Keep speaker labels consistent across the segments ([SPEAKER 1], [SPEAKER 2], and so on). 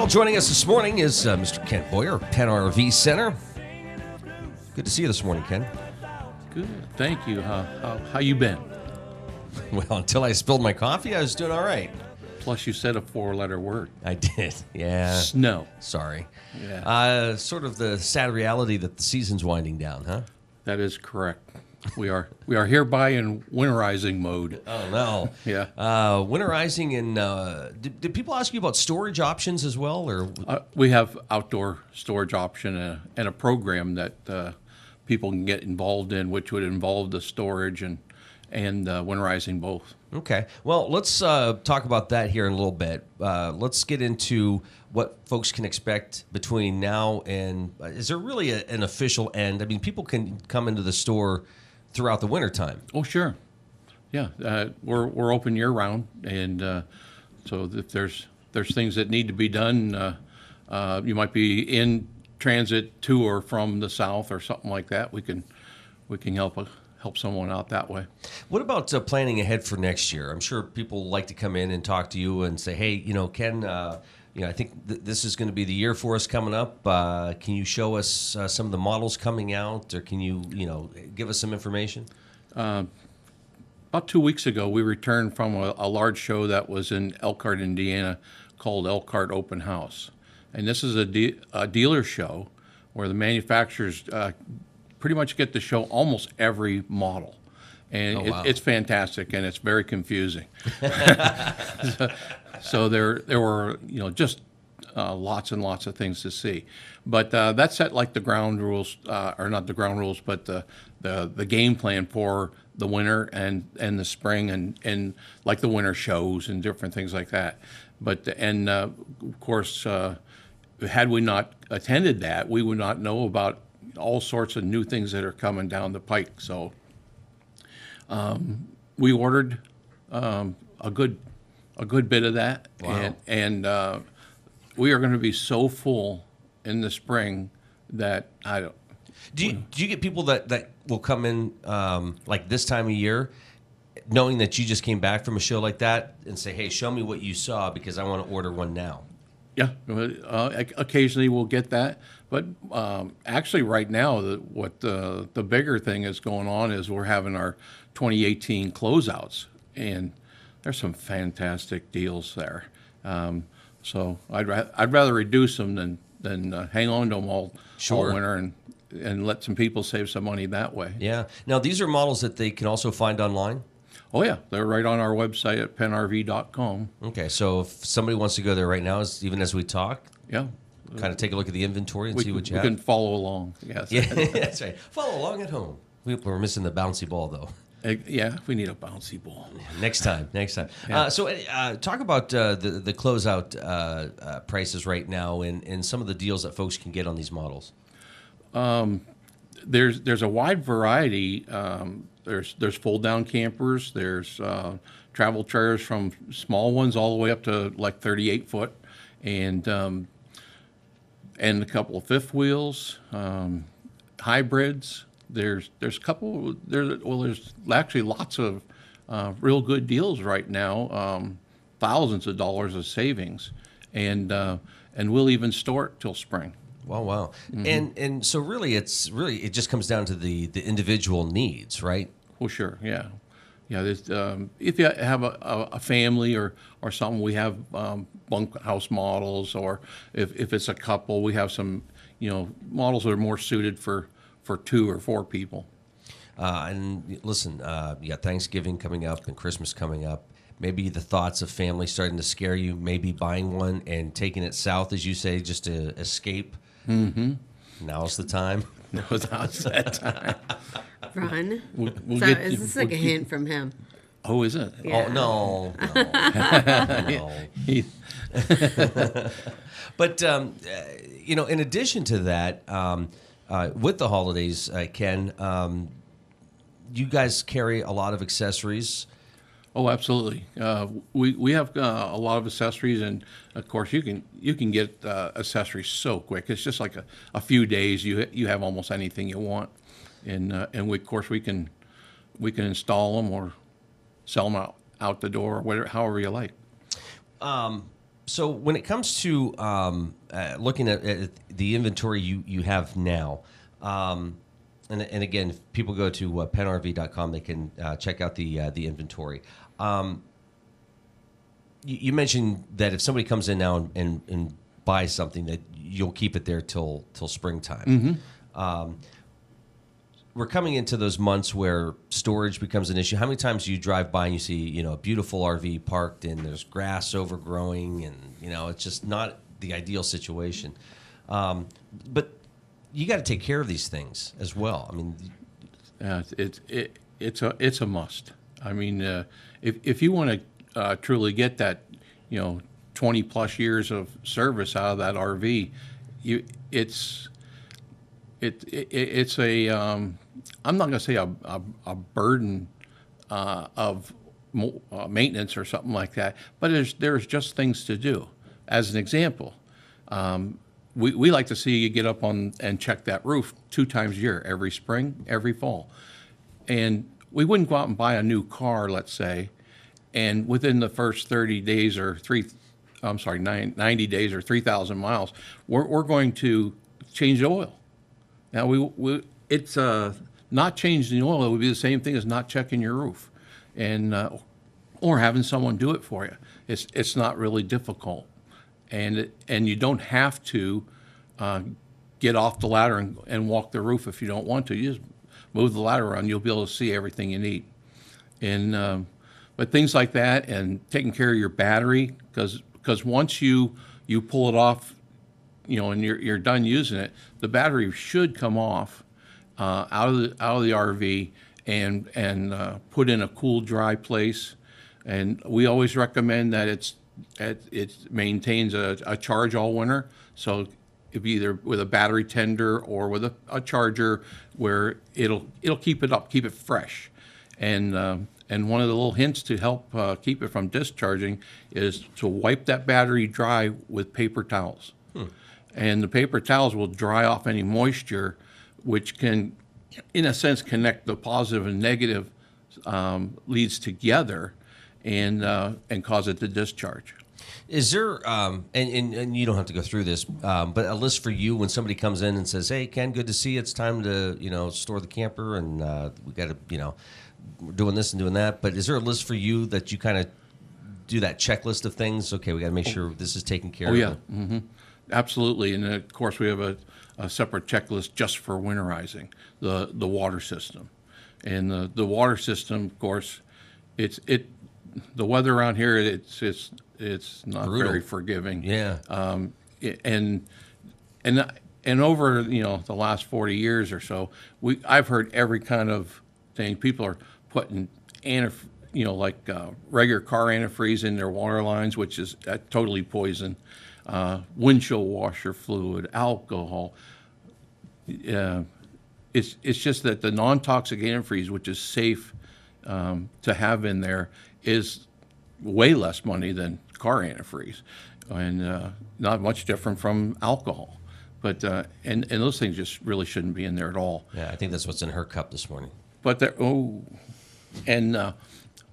[SPEAKER 1] Well, joining us this morning is Mr. Ken Boyer, Penn RV Center. Good to see you this morning, Ken.
[SPEAKER 2] Good, thank you. How you been?
[SPEAKER 1] Well, until I spilled my coffee, I was doing all right.
[SPEAKER 2] Plus, you said a four-letter word.
[SPEAKER 1] I did, yeah.
[SPEAKER 2] Snow.
[SPEAKER 1] Sorry.
[SPEAKER 2] Yeah.
[SPEAKER 1] Sort of the sad reality that the season's winding down, huh?
[SPEAKER 2] That is correct. We are hereby in winterizing mode.
[SPEAKER 1] Oh, no.
[SPEAKER 2] Yeah.
[SPEAKER 1] Winterizing and did people ask you about storage options as well? Or
[SPEAKER 2] We have outdoor storage option and a program that people can get involved in, which would involve the storage and winterizing both.
[SPEAKER 1] Okay. Well, let's talk about that here in a little bit. Let's get into what folks can expect between now and is there really an official end? I mean, people can come into the store throughout the wintertime.
[SPEAKER 2] Oh, sure. Yeah, we're open year round, and so if there's things that need to be done, you might be in transit to or from the south or something like that. We can help someone out that way.
[SPEAKER 1] What about planning ahead for next year? I'm sure people like to come in and talk to you and say, hey, Ken, I think this is going to be the year for us coming up. Can you show us some of the models coming out, or can you, give us some information?
[SPEAKER 2] About 2 weeks ago, we returned from a large show that was in Elkhart, Indiana, called Elkhart Open House. And this is a dealer show where the manufacturers pretty much get to show almost every model. And
[SPEAKER 1] wow.
[SPEAKER 2] It's fantastic, and it's very confusing. So there were, just lots and lots of things to see. But that set like the ground rules, or not the ground rules, but the game plan for the winter and the spring and like the winter shows and different things like that. But of course, had we not attended that, we would not know about all sorts of new things that are coming down the pike. So we ordered a good bit of that.
[SPEAKER 1] Wow.
[SPEAKER 2] And we are going to be so full in the spring that I don't.
[SPEAKER 1] Do you get people that will come in like this time of year, knowing that you just came back from a show like that, and say, hey, show me what you saw because I want to order one now?
[SPEAKER 2] Yeah, occasionally we'll get that, but actually right now, the bigger thing is going on is we're having our 2018 closeouts, and there's some fantastic deals there. So I'd rather reduce them than hang on to them all winter and let some people save some money that way.
[SPEAKER 1] Yeah. Now these are models that they can also find online.
[SPEAKER 2] Oh, yeah. They're right on our website at pennrv.com.
[SPEAKER 1] Okay, so if somebody wants to go there right now, even as we talk,
[SPEAKER 2] yeah,
[SPEAKER 1] kind of take a look at the inventory and see what you have.
[SPEAKER 2] We can follow along. Yes.
[SPEAKER 1] Yeah, that's right. Follow along at home. We're missing the bouncy ball, though.
[SPEAKER 2] Yeah, we need a bouncy ball.
[SPEAKER 1] Next time. Yeah. Talk about the closeout prices right now and some of the deals that folks can get on these models.
[SPEAKER 2] There's a wide variety. There's fold-down campers. There's travel trailers from small ones all the way up to like 38 foot, and a couple of fifth wheels, hybrids. There's a couple. There's actually lots of real good deals right now. Thousands of dollars of savings, and we'll even store it till spring.
[SPEAKER 1] Wow. Mm-hmm. And so really it just comes down to the individual needs, right?
[SPEAKER 2] Well, sure, yeah. There's, if you have a family or something, we have bunkhouse models, or if it's a couple, we have some models that are more suited for 2 or 4 people.
[SPEAKER 1] And listen, you got Thanksgiving coming up and Christmas coming up. Maybe the thoughts of family starting to scare you. Maybe buying one and taking it south, as you say, just to escape.
[SPEAKER 2] Mm-hmm.
[SPEAKER 1] Now's the time.
[SPEAKER 2] Now's that time.
[SPEAKER 3] Run.
[SPEAKER 2] We'll
[SPEAKER 3] so is this like a hint from him?
[SPEAKER 2] Oh, is it?
[SPEAKER 1] Oh,
[SPEAKER 3] Yeah.
[SPEAKER 1] no. But, in addition to that, with the holidays, Ken, you guys carry a lot of accessories.
[SPEAKER 2] Oh, absolutely. We have a lot of accessories, and of course you can get accessories so quick. It's just like a few days. You have almost anything you want, and we, of course we can install them or sell them out the door, or whatever, however you like.
[SPEAKER 1] So when it comes to looking at the inventory you have now, and again, if people go to pennrv.com, they can check out the inventory. You mentioned that if somebody comes in now and buys something, that you'll keep it there till springtime. We're coming into those months where storage becomes an issue. How many times do you drive by and you see, a beautiful RV parked and there's grass overgrowing, and it's just not the ideal situation. But you got to take care of these things as well. I mean,
[SPEAKER 2] Yeah, it's a must. I mean, if you want to truly get that, 20 plus years of service out of that RV, it's a I'm not going to say a burden of maintenance or something like that, but there's just things to do. As an example, we like to see you get up on and check that roof 2 times a year, every spring, every fall. And we wouldn't go out and buy a new car, let's say, and within the first 30 days or 90 days or 3,000 miles, we're going to change the oil. Now, it's not changing the oil. It would be the same thing as not checking your roof, and or having someone do it for you. It's not really difficult, and you don't have to get off the ladder and walk the roof if you don't want to. You just move the ladder around. You'll be able to see everything you need, and but things like that, and taking care of your battery, because once you pull it off, and you're done using it, the battery should come off out of the RV and put in a cool, dry place. And we always recommend that it maintains a charge all winter. So it'd be either with a battery tender or with a charger where it'll keep it up, keep it fresh. And one of the little hints to help keep it from discharging is to wipe that battery dry with paper towels. And the paper towels will dry off any moisture, which can, in a sense, connect the positive and negative leads together and cause it to discharge.
[SPEAKER 1] Is there, and you don't have to go through this, but a list for you when somebody comes in and says, "Hey, Ken, good to see you. It's time to store the camper, and we got to we're doing this and doing that." But is there a list for you that you kind of do that checklist of things? Okay, we got to make sure this is taken care of.
[SPEAKER 2] Oh yeah. Mm-hmm. Absolutely, and of course we have a separate checklist just for winterizing the water system, and the water system, of course, the weather around here it's not
[SPEAKER 1] brutal.
[SPEAKER 2] very forgiving.
[SPEAKER 1] Yeah.
[SPEAKER 2] And over the last 40 years or so, I've heard every kind of thing. People are putting regular car antifreeze in their water lines, which is totally poison. Windshield washer fluid, alcohol. It's just that the non-toxic antifreeze, which is safe to have in there, is way less money than car antifreeze, and not much different from alcohol. But and those things just really shouldn't be in there at all.
[SPEAKER 1] Yeah, I think that's what's in her cup this morning.
[SPEAKER 2] But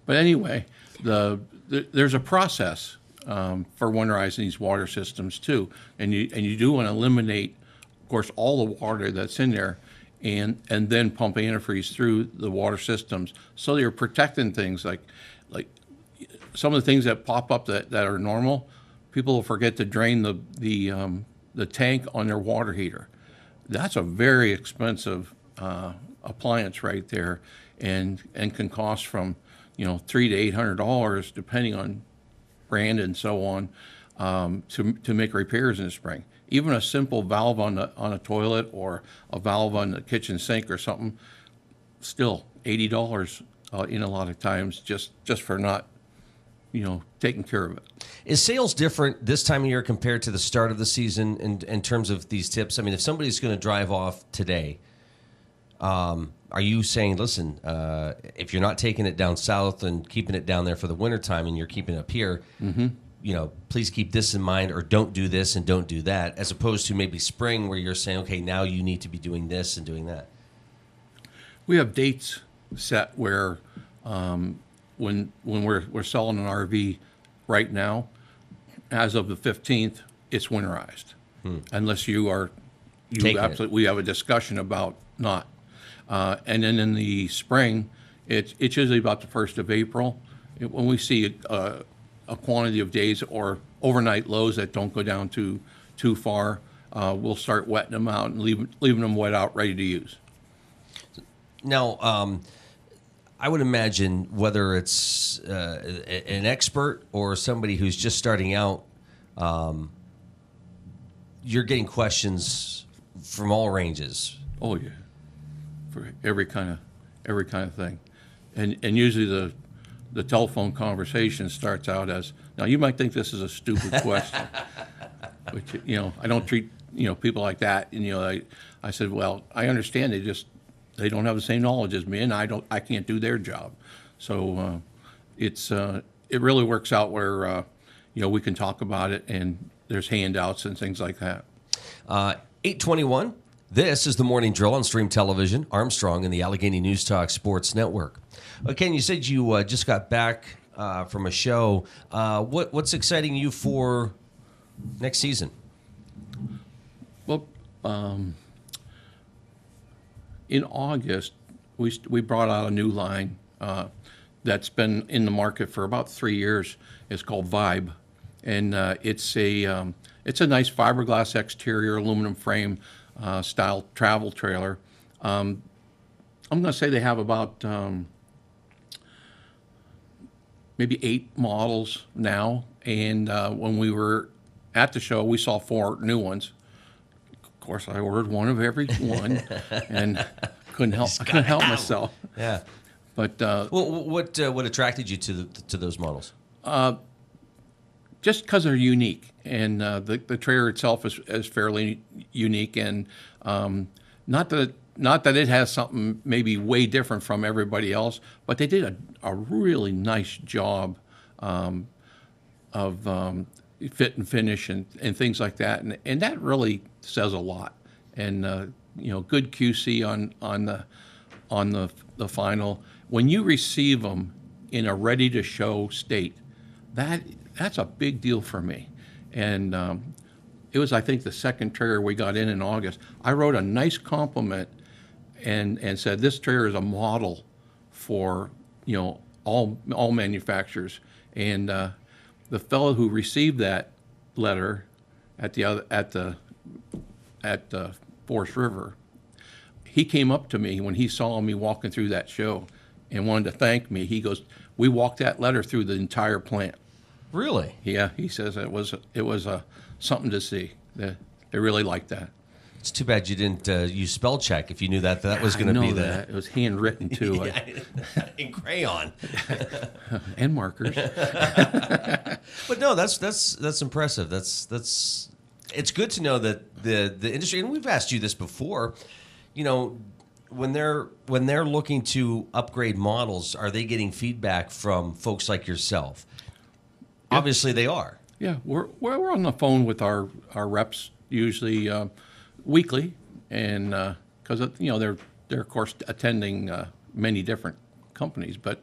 [SPEAKER 2] but anyway, there's a process for winterizing these water systems too, and you do want to eliminate, of course, all the water that's in there, and then pump antifreeze through the water systems, so you're protecting things like some of the things that pop up that are normal. People will forget to drain the tank on their water heater. That's a very expensive appliance right there, and can cost from $300 to $800 depending on brand and so on, to make repairs in the spring. Even a simple valve on a toilet or a valve on the kitchen sink or something, still $80 in a lot of times just for not taking care of it.
[SPEAKER 1] Is sales different this time of year compared to the start of the season in terms of these tips? I mean, if somebody's going to drive off today, are you saying, listen, if you're not taking it down south and keeping it down there for the wintertime and you're keeping it up here, please keep this in mind, or don't do this and don't do that, as opposed to maybe spring where you're saying, okay, now you need to be doing this and doing that?
[SPEAKER 2] We have dates set where when we're selling an RV right now, as of the 15th, it's winterized, unless
[SPEAKER 1] Taking it.
[SPEAKER 2] we have a discussion about not. And then in the spring, it's usually about the 1st of April. When we see a quantity of days or overnight lows that don't go down too far, we'll start wetting them out and leaving them wet out, ready to use.
[SPEAKER 1] Now, I would imagine whether it's an expert or somebody who's just starting out, you're getting questions from all ranges.
[SPEAKER 2] Oh yeah, for every kind of thing, and usually the telephone conversation starts out as, now you might think this is a stupid question, but I don't treat people like that. And I said, well, I understand they don't have the same knowledge as me, and I can't do their job. So it really works out where we can talk about it, and there's handouts and things like that.
[SPEAKER 1] 8:21. This is the Morning Drill on Stream Television, Armstrong and the Allegheny News Talk Sports Network. Ken, you said you just got back from a show. What's exciting you for next season?
[SPEAKER 2] Well, in August, we brought out a new line that's been in the market for about 3 years. It's called Vibe, and it's a nice fiberglass exterior, aluminum frame style travel trailer. I'm going to say they have about maybe 8 models now, and when we were at the show, we saw 4 new ones. Of course, I ordered one of every one, and couldn't help myself.
[SPEAKER 1] Yeah.
[SPEAKER 2] But
[SPEAKER 1] what attracted you to those models?
[SPEAKER 2] Just because they're unique, and the trailer itself is fairly unique, and not that it has something maybe way different from everybody else, but they did a really nice job of fit and finish and things like that, and that really says a lot. And good QC on the final. When you receive them in a ready to show state, that's a big deal for me. And it was, I think, the second trailer we got in August. I wrote a nice compliment and said this trailer is a model for all manufacturers. And the fellow who received that letter at Forest River, he came up to me when he saw me walking through that show and wanted to thank me. He goes, "We walked that letter through the entire plant."
[SPEAKER 1] Really?
[SPEAKER 2] Yeah, he says it was something to see. They really liked that.
[SPEAKER 1] It's too bad you didn't use spell check if you knew that was going to be
[SPEAKER 2] that. It was handwritten too.
[SPEAKER 1] In crayon.
[SPEAKER 2] And markers.
[SPEAKER 1] But no, that's impressive. That's it's good to know that the industry, and we've asked you this before, when they're looking to upgrade models, are they getting feedback from folks like yourself? Yeah. Obviously they are.
[SPEAKER 2] Yeah, we're on the phone with our reps usually weekly, and because they're of course attending many different companies, but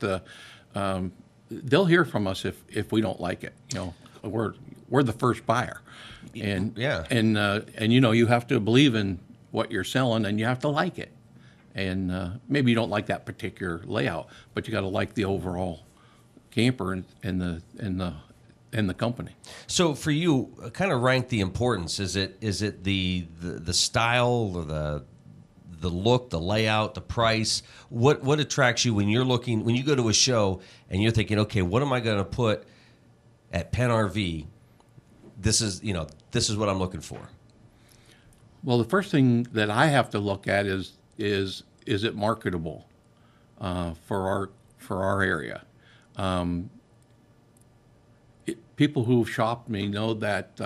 [SPEAKER 2] they'll hear from us if we don't like it. We're the first buyer, and
[SPEAKER 1] yeah,
[SPEAKER 2] and you have to believe in what you're selling, and you have to like it, and maybe you don't like that particular layout, but you got to like the overall camper and the company.
[SPEAKER 1] So for you, kind of rank the importance. Is it the style, or the look, the layout, the price? What attracts you when you go to a show and you're thinking, okay, what am I going to put at Penn RV? This is what I'm looking for.
[SPEAKER 2] Well, the first thing that I have to look at is it marketable for our area. People who've shopped me know that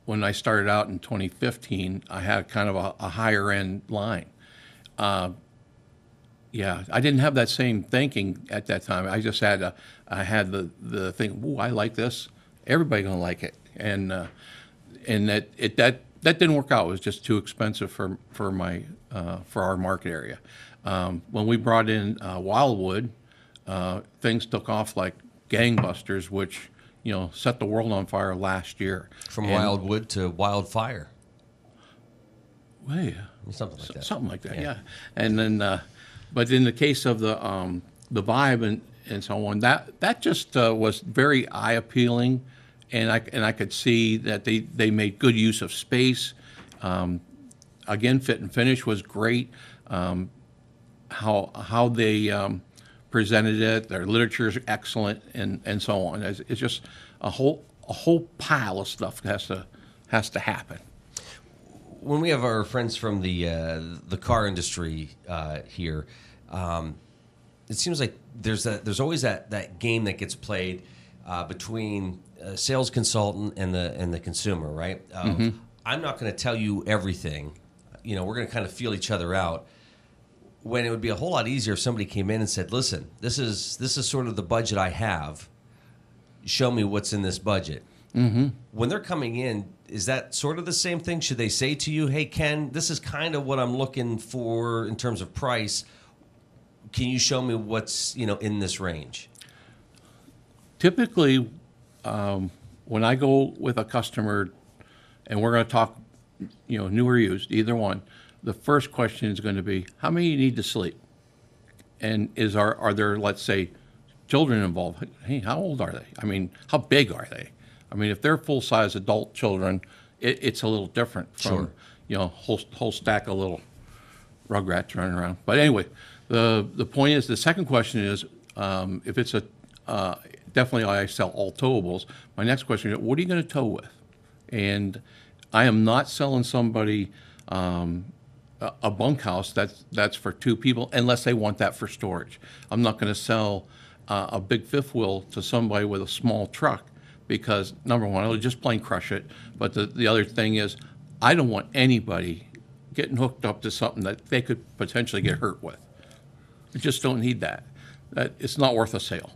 [SPEAKER 2] when I started out in 2015, I had kind of a higher end line. Yeah, I didn't have that same thinking at that time. I just had I had the thing. Oh, I like this. Everybody gonna like it, and that didn't work out. It was just too expensive for our market area. When we brought in Wildwood, things took off like gangbusters, which set the world on fire last year.
[SPEAKER 1] From
[SPEAKER 2] And-
[SPEAKER 1] wildwood to wildfire,
[SPEAKER 2] Well, yeah.
[SPEAKER 1] something like that.
[SPEAKER 2] Something like that, yeah. And then, but in the case of the Vibe and so on, that just was very eye appealing, and I could see that they made good use of space. Again, fit and finish was great. How they presented it, their literature is excellent, and so on. It's just a whole pile of stuff has to happen.
[SPEAKER 1] When we have our friends from the car industry here, it seems like there's always that game that gets played between a sales consultant and the consumer, right? I'm not going to tell you everything. We're going to kind of feel each other out. When it would be a whole lot easier if somebody came in and said, "Listen, this is sort of the budget I have. Show me what's in this budget." Mm-hmm. When they're coming in, is that sort of the same thing? Should they say to you, "Hey, Ken, this is kind of what I'm looking for in terms of price. Can you show me what's in this range?"
[SPEAKER 2] Typically, when I go with a customer, and we're going to talk, new or used, either one, the first question is going to be, how many you need to sleep? And are there, let's say, children involved? Hey, how old are they? I mean, how big are they? I mean, if they're full-size adult children, it's a little different from, whole stack of little rugrats running around. But anyway, the point is, the second question is, if it's definitely I sell all towables. My next question is, what are you going to tow with? And I am not selling somebody a bunkhouse that's for two people unless they want that for storage. I'm not going to sell a big fifth wheel to somebody with a small truck because, number one, it'll just plain crush it. But the other thing is, I don't want anybody getting hooked up to something that they could potentially get hurt with. I just don't need that. It's not worth a sale.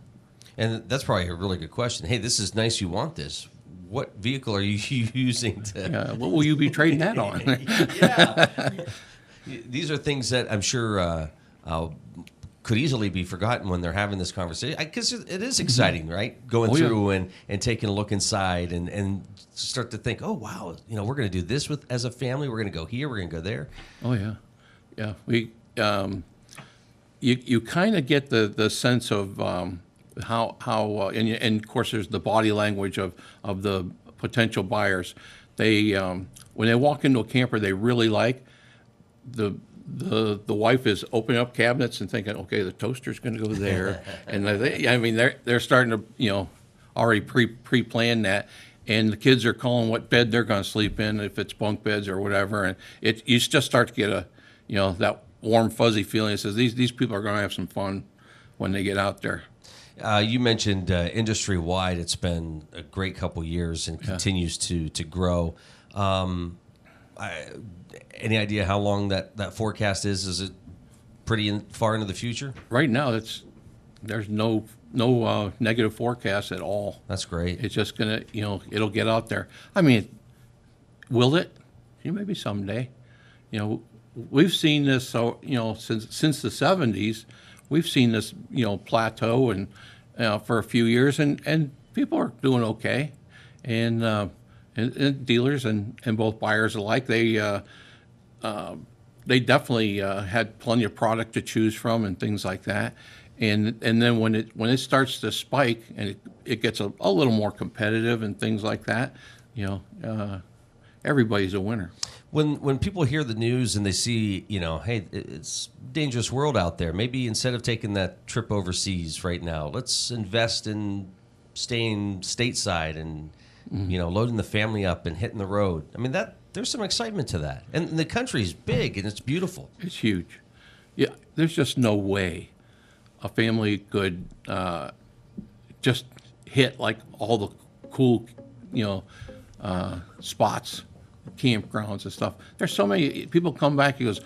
[SPEAKER 1] And that's probably a really good question. Hey, this is nice. You want this? What vehicle are you using to?
[SPEAKER 2] What will you be trading that on?
[SPEAKER 1] Yeah. These are things that I'm sure could easily be forgotten when they're having this conversation. Because it is exciting, right? Going through and taking a look inside and start to think, oh, wow, we're going to do this as a family. We're going to go here. We're going to go there.
[SPEAKER 2] Oh, yeah. Yeah. We you kind of get the sense of how and of course there's the body language of the potential buyers. They when they walk into a camper they really like, the wife is opening up cabinets and thinking, okay, the toaster's going to go there, and they're starting to already pre-plan that, and the kids are calling what bed they're going to sleep in, if it's bunk beds or whatever, and you just start to get a that warm fuzzy feeling that says these people are going to have some fun when they get out there.
[SPEAKER 1] You mentioned industry-wide, it's been a great couple years and continues to grow. Any idea how long that forecast is? Is it pretty far into the future?
[SPEAKER 2] Right now, there's no negative forecast at all.
[SPEAKER 1] That's great.
[SPEAKER 2] It's just gonna, it'll get out there. I mean, will it? Maybe someday. We've seen this. So since the '70s, we've seen this plateau and for a few years, and people are doing okay, and dealers and both buyers alike, they definitely had plenty of product to choose from and things like that, and then when it starts to spike and it gets a little more competitive and things like that, everybody's a winner.
[SPEAKER 1] When people hear the news and they see, hey, it's a dangerous world out there. Maybe instead of taking that trip overseas right now, let's invest in staying stateside and loading the family up and hitting the road. I mean, there's some excitement to that. And the country's big and it's beautiful.
[SPEAKER 2] It's huge. Yeah, there's just no way a family could just hit like all the cool, spots, campgrounds and stuff. There's so many people come back. He goes,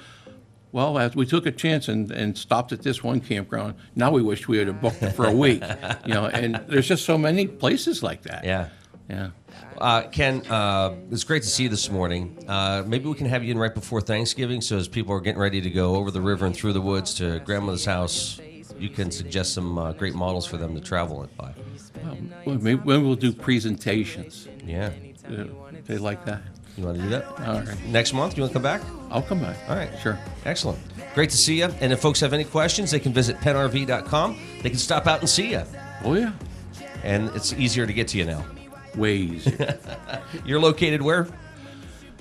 [SPEAKER 2] well, as we took a chance and stopped at this one campground, now we wish we had booked it for a week. And there's just so many places like that.
[SPEAKER 1] Yeah.
[SPEAKER 2] Yeah.
[SPEAKER 1] Ken, it's great to see you this morning. Maybe we can have you in right before Thanksgiving, so as people are getting ready to go over the river and through the woods to grandmother's house, you can suggest some great models for them to travel by.
[SPEAKER 2] Maybe when we'll do presentations.
[SPEAKER 1] Yeah.
[SPEAKER 2] They like that.
[SPEAKER 1] You want to do that?
[SPEAKER 2] All right.
[SPEAKER 1] Next month, you want to come back?
[SPEAKER 2] I'll come back.
[SPEAKER 1] All right.
[SPEAKER 2] Sure.
[SPEAKER 1] Excellent. Great to see you. And if folks have any questions, they can visit pennrv.com. They can stop out and see you.
[SPEAKER 2] Oh, yeah.
[SPEAKER 1] And it's easier to get to you now.
[SPEAKER 2] Way easier.
[SPEAKER 1] You're located where?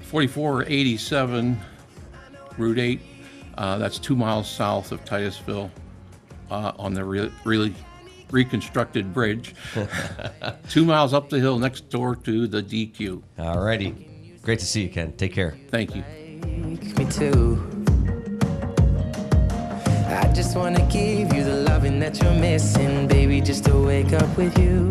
[SPEAKER 2] 4487 Route 8. That's 2 miles south of Titusville on the really reconstructed bridge. 2 miles up the hill next door to the DQ.
[SPEAKER 1] All righty. Great to see you, Ken. Take care.
[SPEAKER 2] Thank you.
[SPEAKER 4] Me too. I just wanna give you the loving that you're missing, baby, just to wake up with you.